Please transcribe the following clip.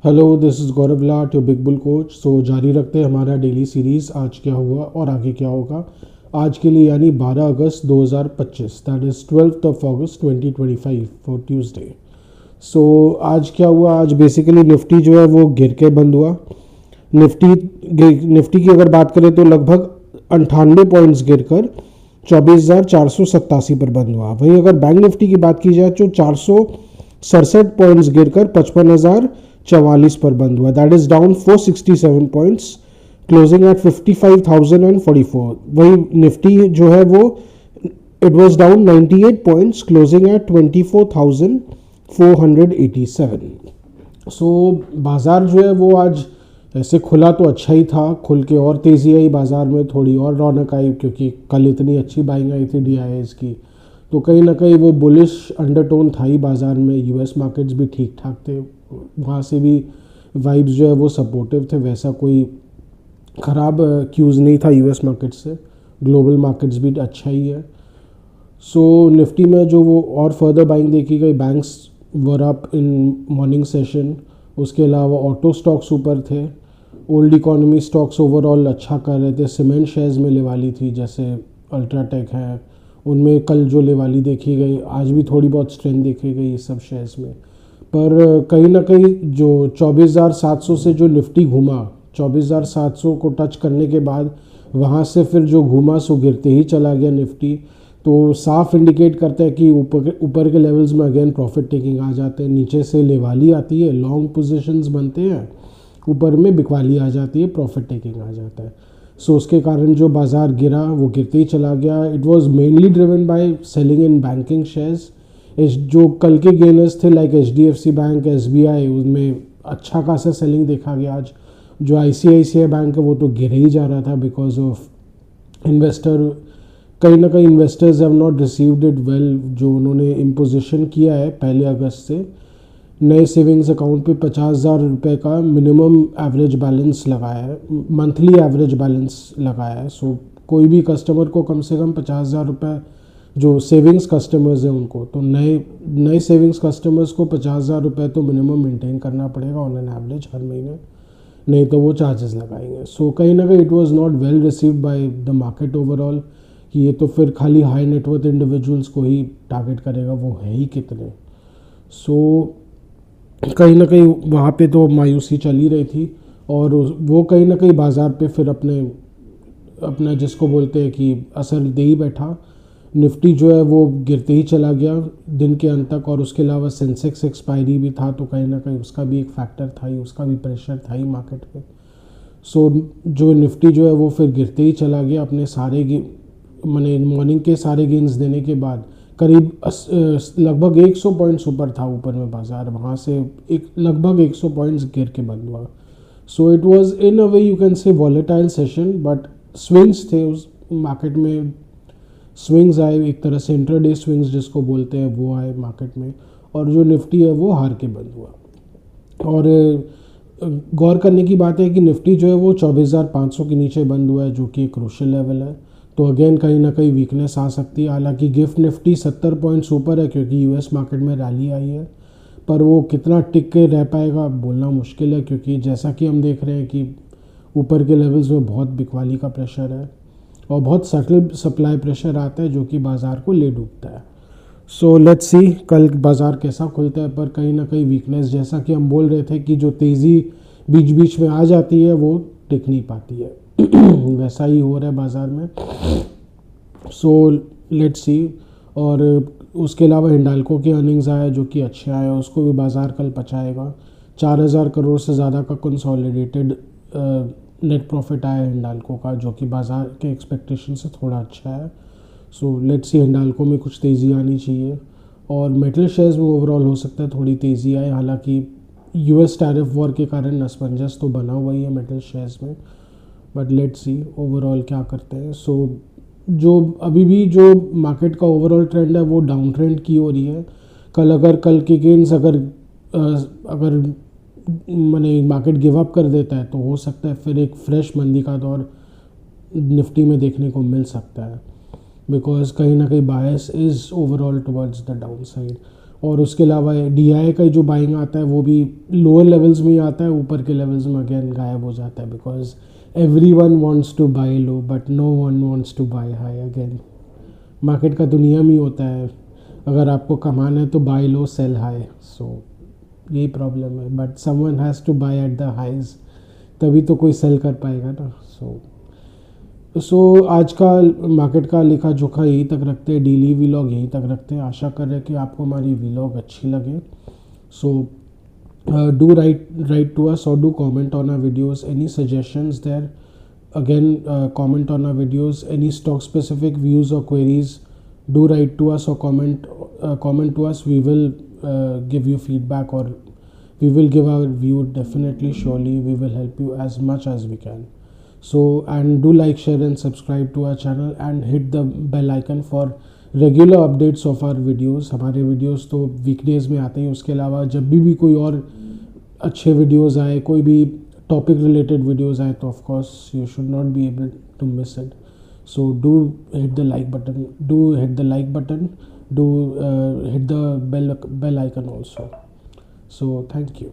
Hello, this is Gaurav Lath, your big bull coach. So जारी रखते हैं हमारा डेली सीरीज़। आज क्या हुआ और आगे क्या होगा आज के लिए, यानी 12 अगस्त 2025, that is 12th of August 2025 for Tuesday. So आज क्या हुआ, आज बेसिकली निफ्टी जो है वो गिर के बंद हुआ। निफ्टी की अगर बात करें तो लगभग 98 पॉइंट्स गिर कर 24,487 पर बंद हुआ। वहीं अगर बैंक निफ्टी की बात की जाए तो 467 पॉइंट्स गिरकर 55,044 पर बंद हुआ। That is down 467 points, closing at 55,044। वही निफ्टी जो है वो it was down 98 points, closing at 24,487। So बाजार जो है वो आज ऐसे खुला तो अच्छा ही था, खुल के और तेज़ी आई बाज़ार में, थोड़ी और रौनक आई क्योंकि कल इतनी अच्छी बाइंग आई थी DIIs की। तो कहीं ना कहीं वो बुलिश अंडरटोन था ही बाज़ार में। यूएस मार्केट्स भी ठीक ठाक थे, वहाँ से भी वाइब्स जो है वो सपोर्टिव थे। वैसा कोई ख़राब क्यूज़ नहीं था यूएस मार्केट से। ग्लोबल मार्केट्स भी अच्छा ही है। सो निफ्टी में जो वो और फर्दर बाइंग देखी गई, banks were up in morning session. उसके अलावा ऑटो स्टॉक्स ऊपर थे, ओल्ड इकोनॉमी स्टॉक्स ओवरऑल अच्छा कर रहे थे। सीमेंट शेयर्स में लेवाली थी, जैसे अल्ट्राटेक है, उनमें कल जो लेवाली देखी गई, आज भी थोड़ी बहुत स्ट्रेंथ देखी गई इस सब शेयर्स में। पर कहीं ना कहीं जो 24,700 से जो निफ्टी घूमा, 24,700 को टच करने के बाद वहाँ से फिर जो घूमा सो गिरते ही चला गया निफ्टी। तो साफ इंडिकेट करता है कि ऊपर के लेवल्स में अगेन प्रॉफिट टेकिंग आ जाते हैं, नीचे से लेवाली आती है, लॉन्ग पोजीशंस बनते हैं, ऊपर में बिकवाली आ जाती है, प्रॉफिट टेकिंग आ जाता है। सो उसके कारण जो बाज़ार गिरा वो गिरते ही चला गया। It was mainly driven by selling in banking shares. जो कल के गेनर्स थे लाइक HDFC बैंक, SBI, उनमें अच्छा खासा सेलिंग देखा गया आज। जो ICICI बैंक है वो तो गिर ही जा रहा था बिकॉज ऑफ इन्वेस्टर, कहीं ना कहीं investors have not received it well. जो उन्होंने इम्पोजिशन किया है 1 अगस्त से, नए सेविंग्स अकाउंट पे 50,000 रुपये का मिनिमम एवरेज बैलेंस लगाया है, मंथली एवरेज बैलेंस लगाया है। सो कोई भी कस्टमर को कम से कम 50,000 रुपये, जो सेविंग्स कस्टमर्स हैं उनको, तो नए सेविंग्स कस्टमर्स को 50,000 रुपये तो मिनिमम मेंटेन करना पड़ेगा ऑन एन एवरेज हर महीने, नहीं तो वो चार्जेस लगाएंगे। सो कहीं ना कहीं it was not well received by the market overall, कि ये तो फिर खाली हाई नेटवर्थ इंडिविजुअल्स को ही टारगेट करेगा, वो है ही कितने। सो कहीं ना कहीं वहाँ पे तो मायूसी चल ही रही थी, और वो कहीं ना कहीं बाज़ार पे फिर अपना जिसको बोलते हैं कि असर दे ही बैठा। निफ्टी जो है वो गिरते ही चला गया दिन के अंत तक, और उसके अलावा सेंसेक्स एक्सपायरी भी था, तो कहीं ना कहीं उसका भी एक फैक्टर था ही, उसका भी प्रेशर था ही मार्केट पे। सो जो निफ्टी जो है वो फिर गिरते ही चला गया अपने सारे मैंने मॉर्निंग के सारे गेंस देने के बाद। करीब लगभग 100 पॉइंट्स ऊपर था ऊपर में बाज़ार, वहाँ से लगभग 100 पॉइंट्स गिर के बंद हुआ। So it was in a way you can say volatile session, but swings थे उस मार्केट में। स्विंग्स आए, एक तरह से इंट्राडे स्विंग्स जिसको बोलते हैं वो आए मार्केट में, और जो निफ्टी है वो हार के बंद हुआ। और गौर करने की बात है कि निफ्टी जो है वो 24,500 के नीचे बंद हुआ है, जो कि एक क्रूशियल लेवल है। तो अगेन कहीं ना कहीं वीकनेस आ सकती है। हालांकि गिफ्ट निफ्टी 70 पॉइंट्स ऊपर है क्योंकि यूएस मार्केट में रैली आई है, पर वो कितना टिक के रह पाएगा बोलना मुश्किल है, क्योंकि जैसा कि हम देख रहे हैं कि ऊपर के लेवल्स में बहुत बिकवाली का प्रेशर है और बहुत सटल सप्लाई प्रेशर आता है जो कि बाज़ार को ले डूबता है। सो लेट्स सी कल बाज़ार कैसा खुलता है, पर कहीं ना कहीं वीकनेस, जैसा कि हम बोल रहे थे कि जो तेज़ी बीच बीच में आ जाती है वो टिक नहीं पाती है वैसा ही हो रहा है बाज़ार में। So let's see. और उसके अलावा हिंडाल्को के अर्निंग्स आए जो कि अच्छे आए, उसको भी बाज़ार कल पचाएगा। 4,000 करोड़ से ज़्यादा का कंसोलिडेटेड नेट प्रॉफिट आया हिंडाल्को का, जो कि बाज़ार के एक्सपेक्टेशन से थोड़ा अच्छा है। सो लेट्स सी, हिंडाल्को में कुछ तेज़ी आनी चाहिए। और मेटल शेयर्स में ओवरऑल हो सकता है थोड़ी तेज़ी आए, हालांकि यूएस टैरिफ वॉर के कारण असमंजस तो बना हुआ ही है मेटल शेयर्स में, बट लेट्स सी ओवरऑल क्या करते हैं। सो जो अभी भी जो मार्केट का ओवरऑल ट्रेंड है वो डाउन ट्रेंड की हो रही है। कल के गेंस अगर मैंने मार्केट गिव अप कर देता है तो हो सकता है फिर एक फ्रेश मंदी का दौर निफ्टी में देखने को मिल सकता है, बिकॉज कहीं ना कहीं bias is overall towards the down side. और उसके अलावा DI का जो बाइंग आता है वो भी लोअर लेवल्स में ही आता है, ऊपर के लेवल्स में अगेन गायब हो जाता है, because everyone wants to buy low but no one wants to buy high again. Market का तो नियम ही होता है, अगर आपको कमाना है तो buy low sell high, so यही प्रॉब्लम है. But someone has to buy at the highs, तभी तो कोई सेल कर पाएगा ना. सो आज का मार्केट का लेखा जोखा यही तक रखते हैं, डेली व्लॉग यही तक रखते हैं. आशा कर रहे हैं कि आपको हमारी व्लॉग अच्छी लगे. सो do write to us or do comment on our videos. Any suggestions there? Again, comment on our videos. Any stock specific views or queries, do write to us or comment to us. We will give you feedback, or we will give our view. Definitely, surely we will help you as much as we can. So, and do like, share and subscribe to our channel and hit the bell icon for regular updates of our videos. हमारे वीडियोज़ तो weekdays में आते हैं, उसके अलावा जब भी कोई और अच्छे वीडियोज़ आए, कोई भी टॉपिक रिलेटेड वीडियोज़ आए, तो of course you should not be able to miss it. So do hit the like button, do hit the bell icon also. So thank you.